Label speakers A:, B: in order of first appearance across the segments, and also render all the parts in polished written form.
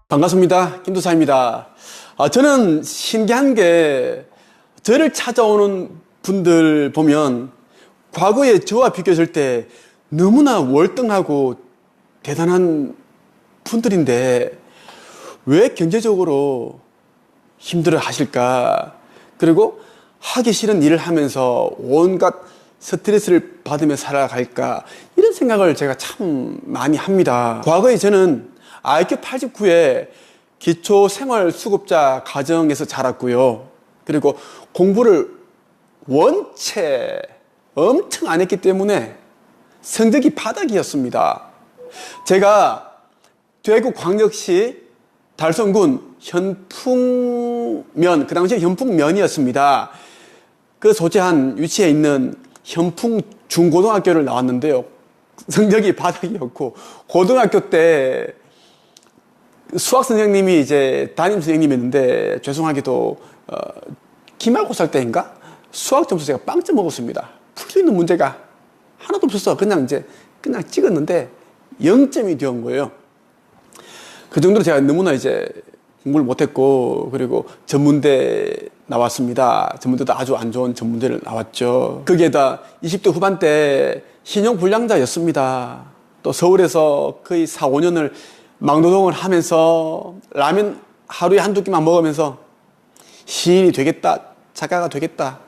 A: 반갑습니다. 김도사입니다. 저는 신기한 게 저를 찾아오는 분들 보면 과거에 저와 비교했을 때 너무나 월등하고 대단한 분들인데 왜 경제적으로 힘들어 하실까? 그리고 하기 싫은 일을 하면서 온갖 스트레스를 받으며 살아갈까? 이런 생각을 제가 참 많이 합니다. 과거에 저는 IQ 89에 기초생활수급자 가정에서 자랐고요. 그리고 공부를 원체 엄청 안 했기 때문에 성적이 바닥이었습니다. 제가 대구광역시 달성군 현풍면, 그 당시에 현풍면이었습니다. 그 소재한 위치에 있는 현풍중고등학교를 나왔는데요. 성적이 바닥이었고, 고등학교 때 수학 선생님이 이제 담임 선생님이었는데, 죄송하게도 기말고사 때인가 수학 점수 제가 빵점 먹었습니다. 풀 수 있는 문제가 하나도 없었어. 그냥 찍었는데 0점이 되온 거예요. 그 정도로 제가 너무나 이제 공부를 못했고, 그리고 전문대 나왔습니다. 전문대도 아주 안 좋은 전문대를 나왔죠. 거기에다 20대 후반 때 신용불량자였습니다. 또 서울에서 거의 4, 5년을 막노동을 하면서 라면 하루에 한두 끼만 먹으면서 시인이 되겠다, 작가가 되겠다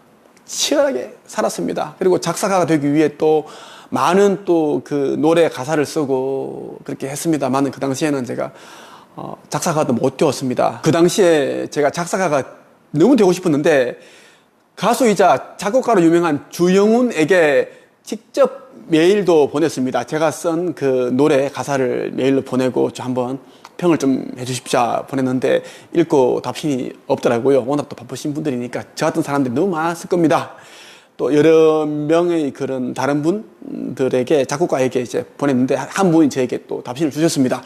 A: 치열하게 살았습니다. 그리고 작사가가 되기 위해 또 많은 또 그 노래 가사를 쓰고 그렇게 했습니다만, 그 당시에는 제가 작사가도 못 되었습니다. 그 당시에 제가 작사가가 너무 되고 싶었는데 가수이자 작곡가로 유명한 주영훈에게 직접 메일도 보냈습니다. 제가 쓴 그 노래 가사를 메일로 보내고 한번 평을 좀 해주십시오 보냈는데 읽고 답신이 없더라고요. 워낙 또 바쁘신 분들이니까 저 같은 사람들이 너무 많았을 겁니다. 또 여러 명의 그런 다른 분들에게, 작곡가에게 이제 보냈는데 한 분이 저에게 또 답신을 주셨습니다.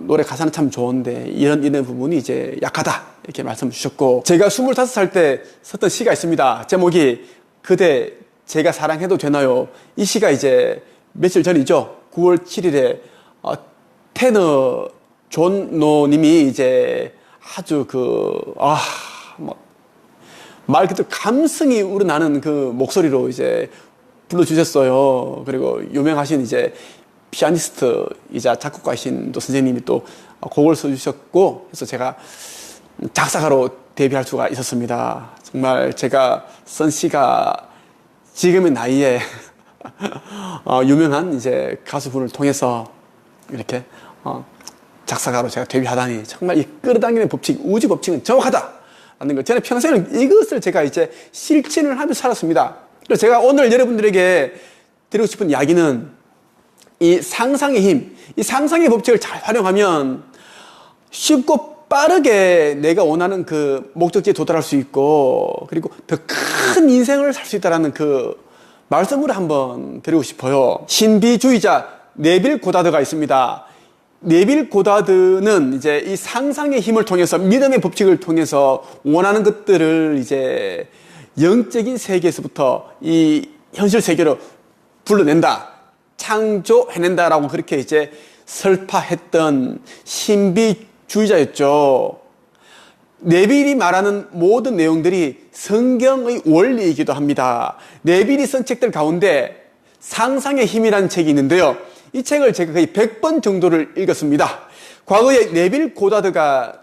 A: 노래 가사는 참 좋은데 이런 부분이 이제 약하다, 이렇게 말씀을 주셨고, 제가 25살 때 썼던 시가 있습니다. 제목이 그대 제가 사랑해도 되나요? 이 시가 이제 며칠 전이죠. 9월 7일에 테너 존노님이 이제 아주 말 그대로 감성이 우러나는 그 목소리로 이제 불러주셨어요. 그리고 유명하신 이제 피아니스트이자 작곡가이신 또 선생님이 또 곡을 써주셨고, 그래서 제가 작사가로 데뷔할 수가 있었습니다. 정말 제가 쓴 시가 지금의 나이에 유명한 이제 가수분을 통해서 이렇게 작사가로 제가 데뷔하다니, 정말 이 끌어당기는 법칙, 우주 법칙은 정확하다라는 걸 저는 평생을 이것을 제가 이제 실천을 하면서 살았습니다. 그래서 제가 오늘 여러분들에게 드리고 싶은 이야기는 이 상상의 힘, 이 상상의 법칙을 잘 활용하면 쉽고 빠르게 내가 원하는 그 목적지에 도달할 수 있고, 그리고 더 큰 인생을 살 수 있다는 그 말씀을 한번 드리고 싶어요. 신비주의자 네빌 고다드가 있습니다. 네빌 고다드는 이제 이 상상의 힘을 통해서, 믿음의 법칙을 통해서 원하는 것들을 이제 영적인 세계에서부터 이 현실 세계로 불러낸다, 창조해낸다라고 그렇게 이제 설파했던 신비주의자였죠. 네빌이 말하는 모든 내용들이 성경의 원리이기도 합니다. 네빌이 쓴 책들 가운데 상상의 힘이라는 책이 있는데요. 이 책을 제가 거의 100번 정도를 읽었습니다. 과거에 네빌 고다드가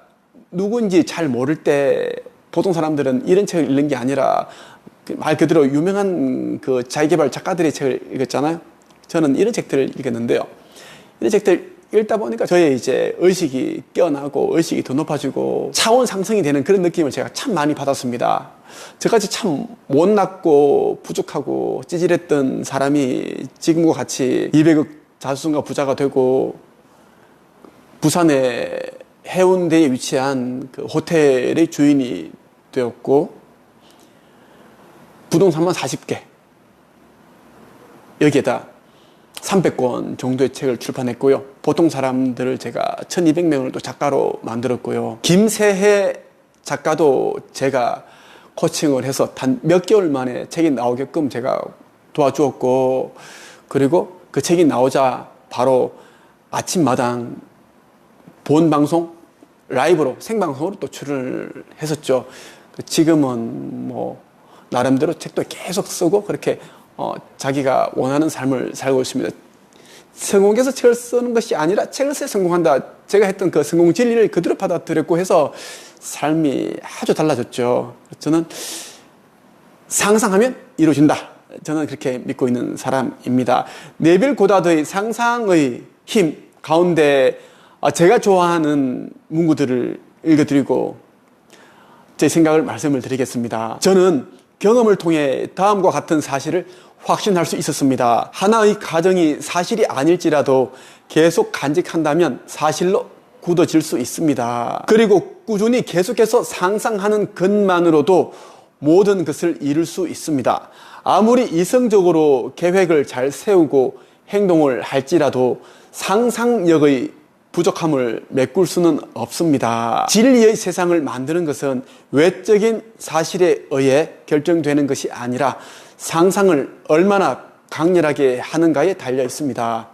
A: 누군지 잘 모를 때 보통 사람들은 이런 책을 읽는 게 아니라 말 그대로 유명한 그 자기개발 작가들의 책을 읽었잖아요. 저는 이런 책들을 읽었는데요. 이런 책들 읽다 보니까 저의 이제 의식이 깨어나고 의식이 더 높아지고 차원 상승이 되는 그런 느낌을 제가 참 많이 받았습니다. 저같이 참 못났고 부족하고 찌질했던 사람이 지금과 같이 200억 자수성가 부자가 되고, 부산의 해운대에 위치한 그 호텔의 주인이 되었고, 부동산만 40개, 여기에다 300권 정도의 책을 출판했고요. 보통 사람들을 제가 1200명을 또 작가로 만들었고요. 김세혜 작가도 제가 코칭을 해서 단 몇 개월 만에 책이 나오게끔 제가 도와주었고, 그리고 그 책이 나오자 바로 아침마당 본 방송 라이브로 생방송으로 또 출연을 했었죠. 지금은 뭐 나름대로 책도 계속 쓰고 그렇게 자기가 원하는 삶을 살고 있습니다. 성공해서 책을 쓰는 것이 아니라 책을 써야 성공한다. 제가 했던 그 성공 진리를 그대로 받아들였고 해서 삶이 아주 달라졌죠. 저는 상상하면 이루어진다. 저는 그렇게 믿고 있는 사람입니다. 네빌 고다드의 상상의 힘 가운데 제가 좋아하는 문구들을 읽어드리고 제 생각을 말씀을 드리겠습니다. 저는 경험을 통해 다음과 같은 사실을 확신할 수 있었습니다. 하나의 가정이 사실이 아닐지라도 계속 간직한다면 사실로 굳어질 수 있습니다. 그리고 꾸준히 계속해서 상상하는 것만으로도 모든 것을 이룰 수 있습니다. 아무리 이성적으로 계획을 잘 세우고 행동을 할지라도 상상력의 부족함을 메꿀 수는 없습니다. 진리의 세상을 만드는 것은 외적인 사실에 의해 결정되는 것이 아니라 상상을 얼마나 강렬하게 하는가에 달려 있습니다.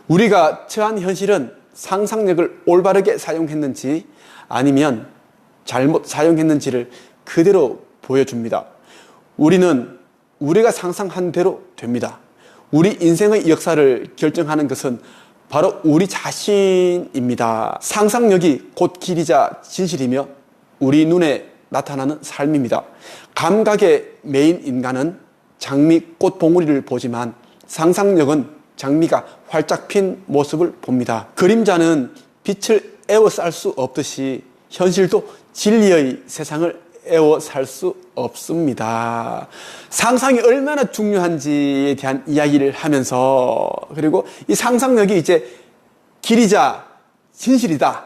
A: 우리가 처한 현실은 상상력을 올바르게 사용했는지 아니면 잘못 사용했는지를 그대로 보여줍니다. 우리는 우리가 상상한 대로 됩니다. 우리 인생의 역사를 결정하는 것은 바로 우리 자신입니다. 상상력이 곧 길이자 진실이며 우리 눈에 나타나는 삶입니다. 감각의 메인 인간은 장미 꽃 봉우리를 보지만 상상력은 장미가 활짝 핀 모습을 봅니다. 그림자는 빛을 에워쌀 수 없듯이 현실도 진리의 세상을 에워쌀 수 없습니다. 상상이 얼마나 중요한지에 대한 이야기를 하면서, 그리고 이 상상력이 이제 길이자 진실이다,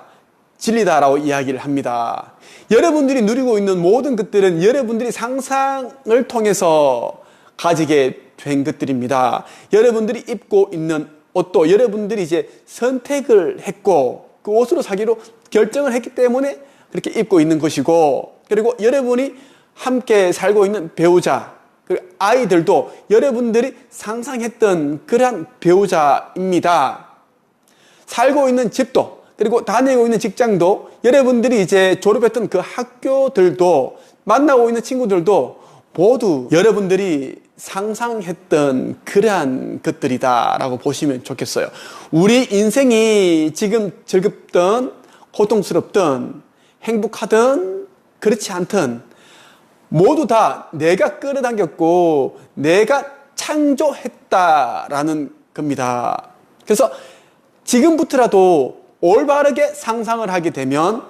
A: 진리다라고 이야기를 합니다. 여러분들이 누리고 있는 모든 것들은 여러분들이 상상을 통해서 가지게 된 것들입니다. 여러분들이 입고 있는 옷도 여러분들이 이제 선택을 했고 그 옷으로 사기로 결정을 했기 때문에 그렇게 입고 있는 것이고, 그리고 여러분이 함께 살고 있는 배우자, 그리고 아이들도 여러분들이 상상했던 그러한 배우자입니다. 살고 있는 집도, 그리고 다니고 있는 직장도, 여러분들이 이제 졸업했던 그 학교들도, 만나고 있는 친구들도 모두 여러분들이 상상했던 그러한 것들이다라고 보시면 좋겠어요. 우리 인생이 지금 즐겁든 고통스럽든 행복하든 그렇지 않든 모두 다 내가 끌어당겼고 내가 창조했다라는 겁니다. 그래서 지금부터라도 올바르게 상상을 하게 되면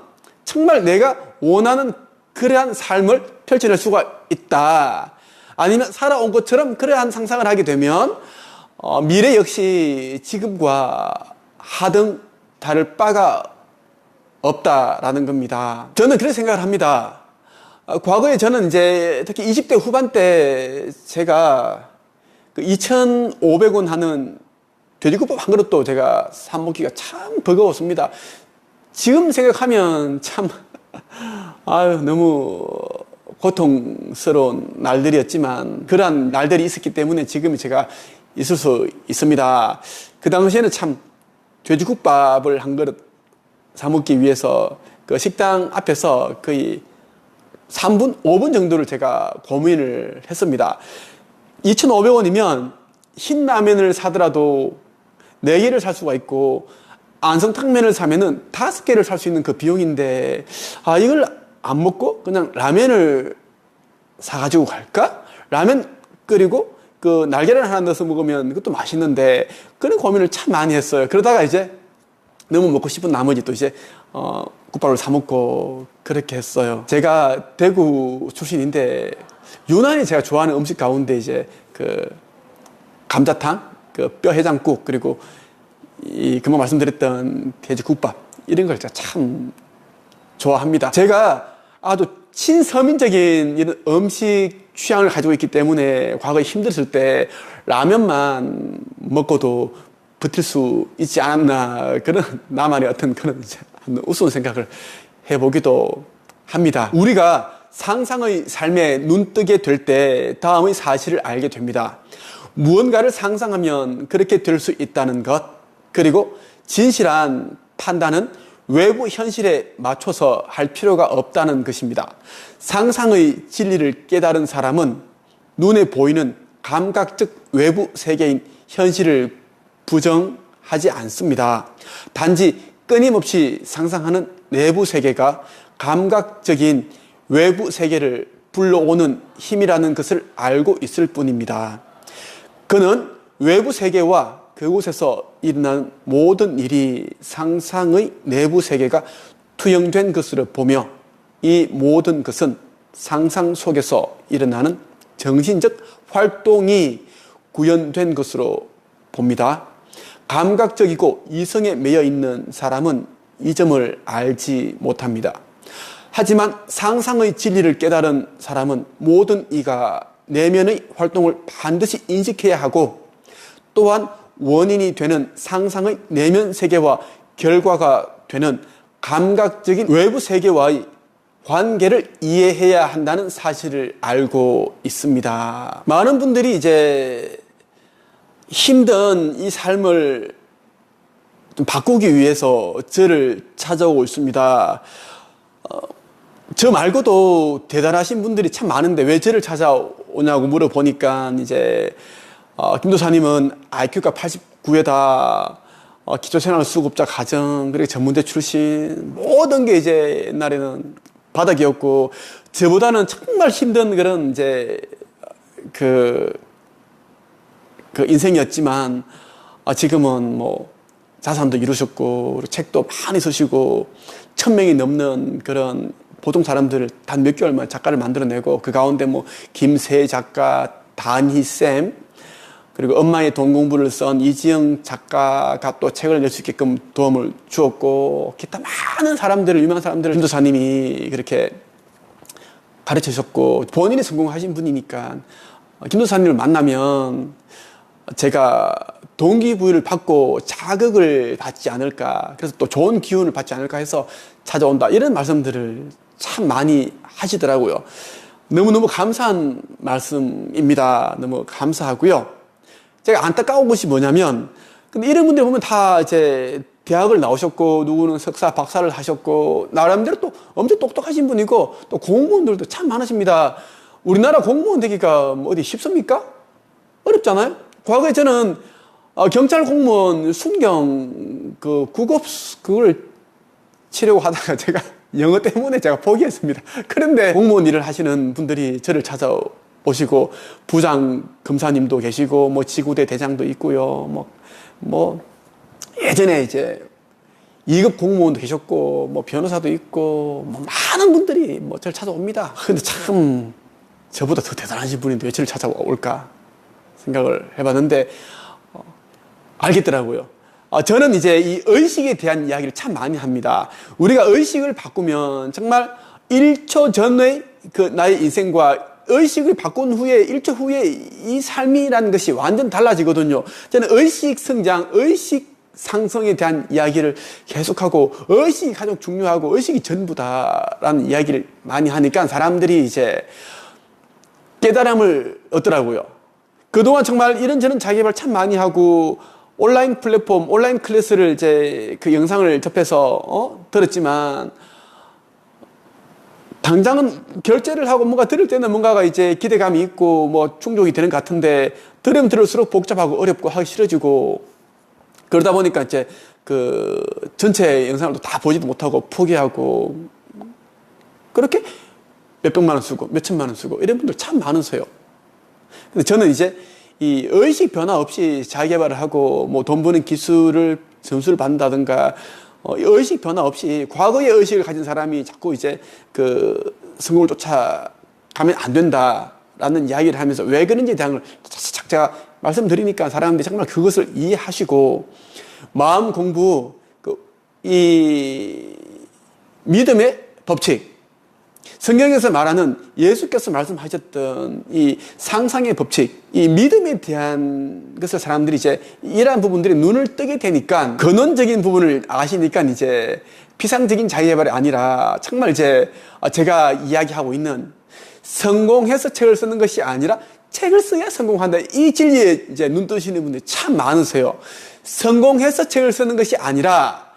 A: 정말 내가 원하는 그러한 삶을 펼쳐낼 수가 있다. 아니면 살아온 것처럼 그러한 상상을 하게 되면 미래 역시 지금과 하등 다를 바가 없다라는 겁니다. 저는 그렇게 생각을 합니다. 과거에 저는 이제 특히 20대 후반 때 제가 그 2,500원 하는 돼지국밥 한 그릇도 제가 사 먹기가 참 버거웠습니다. 지금 생각하면 참 너무 고통스러운 날들이었지만 그러한 날들이 있었기 때문에 지금 제가 있을 수 있습니다. 그 당시에는 참 돼지국밥을 한 그릇 사 먹기 위해서 그 식당 앞에서 거의 3분, 5분 정도를 제가 고민을 했습니다. 2,500원이면 흰라면을 사더라도 4개를 살 수가 있고 안성탕면을 사면은 5개를 살 수 있는 그 비용인데 이걸 안 먹고 그냥 라면을 사가지고 갈까? 라면 끓이고 그 날계란 하나 넣어서 먹으면 그것도 맛있는데 그런 고민을 참 많이 했어요. 그러다가 이제 너무 먹고 싶은 나머지 또 이제 국밥을 사 먹고 그렇게 했어요. 제가 대구 출신인데 유난히 제가 좋아하는 음식 가운데 이제 그 감자탕, 그 뼈 해장국, 그리고 이 금방 말씀드렸던 돼지국밥 이런 걸 제가 참 좋아합니다. 제가 아주 친서민적인 이런 음식 취향을 가지고 있기 때문에 과거에 힘들었을 때 라면만 먹고도 버틸 수 있지 않았나, 그런 나만의 어떤 그런 이제 우스운 생각을 해보기도 합니다. 우리가 상상의 삶에 눈뜨게 될 때 다음의 사실을 알게 됩니다. 무언가를 상상하면 그렇게 될 수 있다는 것, 그리고 진실한 판단은 외부 현실에 맞춰서 할 필요가 없다는 것입니다. 상상의 진리를 깨달은 사람은 눈에 보이는 감각적 외부 세계인 현실을 부정하지 않습니다. 단지 끊임없이 상상하는 내부 세계가 감각적인 외부 세계를 불러오는 힘이라는 것을 알고 있을 뿐입니다. 그는 외부 세계와 그곳에서 일어나는 모든 일이 상상의 내부 세계가 투영된 것으로 보며 이 모든 것은 상상 속에서 일어나는 정신적 활동이 구현된 것으로 봅니다. 감각적이고 이성에 매여 있는 사람은 이 점을 알지 못합니다. 하지만 상상의 진리를 깨달은 사람은 모든 이가 내면의 활동을 반드시 인식해야 하고 또한 원인이 되는 상상의 내면 세계와 결과가 되는 감각적인 외부 세계와의 관계를 이해해야 한다는 사실을 알고 있습니다. 많은 분들이 이제 힘든 이 삶을 좀 바꾸기 위해서 저를 찾아오고 있습니다. 저 말고도 대단하신 분들이 참 많은데 왜 저를 찾아오냐고 물어보니까 이제 김도사님은 IQ가 89에다 기초생활수급자 가정 그리고 전문대 출신 모든 게 이제 옛날에는 바닥이었고 저보다는 정말 힘든 그런 이제 그 인생이었지만 지금은 뭐 자산도 이루셨고 책도 많이 쓰시고 1000명이 넘는 그런 보통 사람들을 단 몇 개월 만에 작가를 만들어내고 그 가운데 뭐 김세 작가, 단희쌤 그리고 엄마의 돈 공부를 쓴 이지영 작가가 또 책을 낼 수 있게끔 도움을 주었고 기타 많은 사람들을 유명한 사람들을 김도사님이 그렇게 가르치셨고 본인이 성공하신 분이니까 김도사님을 만나면 제가 동기부여를 받고 자극을 받지 않을까 그래서 또 좋은 기운을 받지 않을까 해서 찾아온다 이런 말씀들을 참 많이 하시더라고요. 너무너무 감사한 말씀입니다. 너무 감사하고요. 제가 안타까운 것이 뭐냐면 근데 이런 분들 보면 다 이제 대학을 나오셨고 누구는 석사 박사를 하셨고 나름대로 또 엄청 똑똑하신 분이고 또 공무원들도 참 많으십니다. 우리나라 공무원 되기가 어디 쉽습니까? 어렵잖아요. 과거에 저는 경찰 공무원 순경 그 국업 그걸 치려고 하다가 제가 영어 때문에 제가 포기했습니다. 그런데 공무원 일을 하시는 분들이 저를 찾아오시고 부장 검사님도 계시고 뭐 지구대 대장도 있고요. 뭐 예전에 이제 2급 공무원도 계셨고 뭐 변호사도 있고 뭐 많은 분들이 뭐 저를 찾아옵니다. 근데 참 저보다 더 대단하신 분인데 왜 저를 찾아올까 생각을 해봤는데 알겠더라고요. 저는 이제 이 의식에 대한 이야기를 참 많이 합니다. 우리가 의식을 바꾸면 정말 1초 전의 그 나의 인생과 의식을 바꾼 후에 1초 후에 이 삶이라는 것이 완전 달라지거든요. 저는 의식 성장, 의식 상승에 대한 이야기를 계속하고 의식이 가장 중요하고 의식이 전부다라는 이야기를 많이 하니까 사람들이 이제 깨달음을 얻더라고요. 그동안 정말 이런저런 자기개발 참 많이 하고 온라인 플랫폼, 온라인 클래스를 이제 그 영상을 접해서 들었지만 당장은 결제를 하고 뭔가 들을 때는 뭔가가 이제 기대감이 있고 뭐 충족이 되는 것 같은데 들으면 들을수록 복잡하고 어렵고 하기 싫어지고 그러다 보니까 이제 그 전체 영상을 다 보지도 못하고 포기하고 그렇게 몇백만 원 쓰고 몇천만 원 쓰고 이런 분들 참 많으세요. 근데 저는 이제 이 의식 변화 없이 자기개발을 하고 뭐 돈 버는 기술을 점수를 받는다든가 의식 변화 없이 과거의 의식을 가진 사람이 자꾸 이제 그 성공을 쫓아가면 안 된다라는 이야기를 하면서 왜 그런지에 대한 걸 제가 말씀드리니까 사람들이 정말 그것을 이해하시고 마음 공부 이 믿음의 법칙 성경에서 말하는 예수께서 말씀하셨던 이 상상의 법칙, 이 믿음에 대한 것을 사람들이 이제 이러한 부분들이 눈을 뜨게 되니까 근원적인 부분을 아시니까 이제 피상적인 자유개발이 아니라 정말 이제 제가 이야기하고 있는 성공해서 책을 쓰는 것이 아니라 책을 써야 성공한다. 이 진리에 이제 눈 뜨시는 분들이 참 많으세요. 성공해서 책을 쓰는 것이 아니라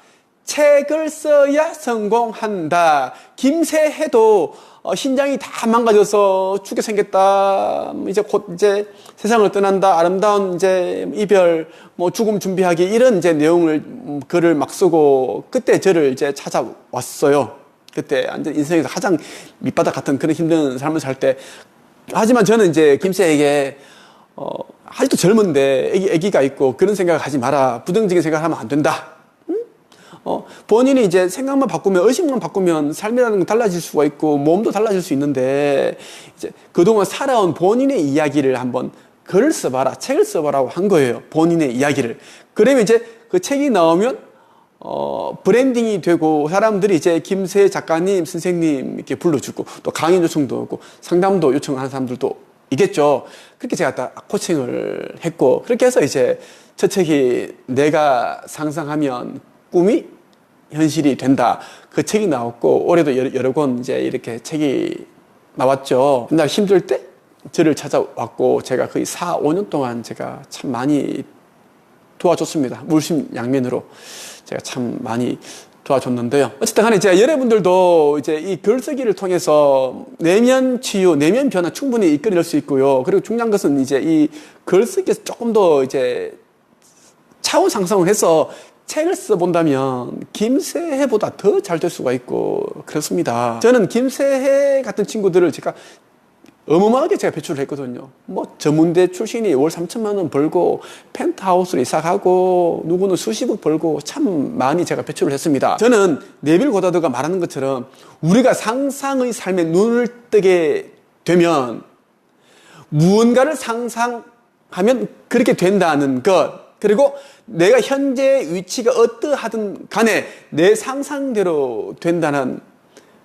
A: 책을 써야 성공한다. 김새해도 신장이 다 망가져서 죽게 생겼다. 이제 곧 이제 세상을 떠난다. 아름다운 이제 이별, 뭐 죽음 준비하기 이런 이제 내용을 글을 막 쓰고 그때 저를 이제 찾아왔어요. 그때 완전 인생에서 가장 밑바닥 같은 그런 힘든 삶을 살 때. 하지만 저는 이제 김새에게 아직도 젊은데 애기가 있고 그런 생각을 하지 마라. 부정적인 생각을 하면 안 된다. 본인이 이제 생각만 바꾸면, 의식만 바꾸면 삶이라는 건 달라질 수가 있고, 몸도 달라질 수 있는데, 이제 그동안 살아온 본인의 이야기를 한번 글을 써봐라, 책을 써봐라고 한 거예요. 본인의 이야기를. 그러면 이제 그 책이 나오면, 브랜딩이 되고, 사람들이 이제 김새 작가님, 선생님 이렇게 불러주고, 또 강의 요청도 하고, 상담도 요청하는 사람들도 있겠죠. 그렇게 제가 딱 코칭을 했고, 그렇게 해서 이제 첫 책이 내가 상상하면 꿈이 현실이 된다. 그 책이 나왔고, 올해도 여러 권 이제 이렇게 책이 나왔죠. 맨날 힘들 때 저를 찾아왔고, 제가 거의 4, 5년 동안 제가 참 많이 도와줬습니다. 물심양면으로 제가 참 많이 도와줬는데요. 어쨌든 간에 이제 여러분들도 이제 이 글쓰기를 통해서 내면 치유, 내면 변화 충분히 이끌어낼 수 있고요. 그리고 중요한 것은 이제 이 글쓰기에서 조금 더 이제 차원 상승을 해서 책을 써본다면 김새해보다 더 잘 될 수가 있고 그렇습니다. 저는 김새해 같은 친구들을 제가 어마어마하게 제가 배출을 했거든요. 뭐 전문대 출신이 월 3천만 원 벌고 펜트하우스를 이사가고 누구는 수십억 벌고 참 많이 제가 배출을 했습니다. 저는 네빌 고다드가 말하는 것처럼 우리가 상상의 삶에 눈을 뜨게 되면 무언가를 상상하면 그렇게 된다는 것, 그리고 내가 현재 위치가 어떠하든 간에 내 상상대로 된다는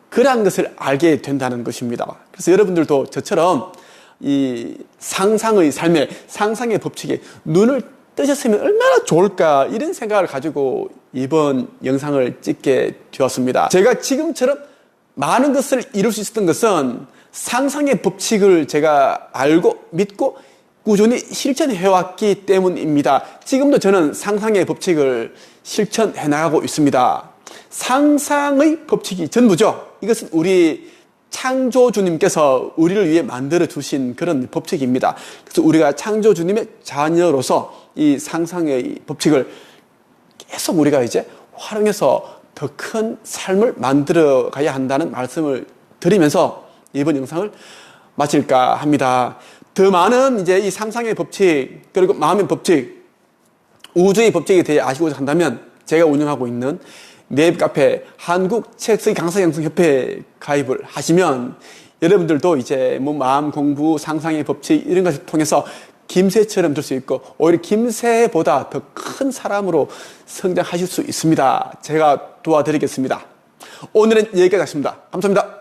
A: 그러한 것을 알게 된다는 것입니다. 그래서 여러분들도 저처럼 이 상상의 삶에, 상상의 법칙에 눈을 뜨셨으면 얼마나 좋을까 이런 생각을 가지고 이번 영상을 찍게 되었습니다. 제가 지금처럼 많은 것을 이룰 수 있었던 것은 상상의 법칙을 제가 알고 믿고 꾸준히 실천해왔기 때문입니다. 지금도 저는 상상의 법칙을 실천해 나가고 있습니다. 상상의 법칙이 전부죠. 이것은 우리 창조주님께서 우리를 위해 만들어 주신 그런 법칙입니다. 그래서 우리가 창조주님의 자녀로서 이 상상의 법칙을 계속 우리가 이제 활용해서 더 큰 삶을 만들어 가야 한다는 말씀을 드리면서 이번 영상을 마칠까 합니다. 더 많은 이제 이 상상의 법칙, 그리고 마음의 법칙, 우주의 법칙에 대해 아시고자 한다면 제가 운영하고 있는 네이버카페 한국책쓰기 강사양성협회에 가입을 하시면 여러분들도 이제 뭐 마음 공부, 상상의 법칙 이런 것을 통해서 김새처럼 될 수 있고 오히려 김새보다 더 큰 사람으로 성장하실 수 있습니다. 제가 도와드리겠습니다. 오늘은 여기까지 하겠습니다. 감사합니다.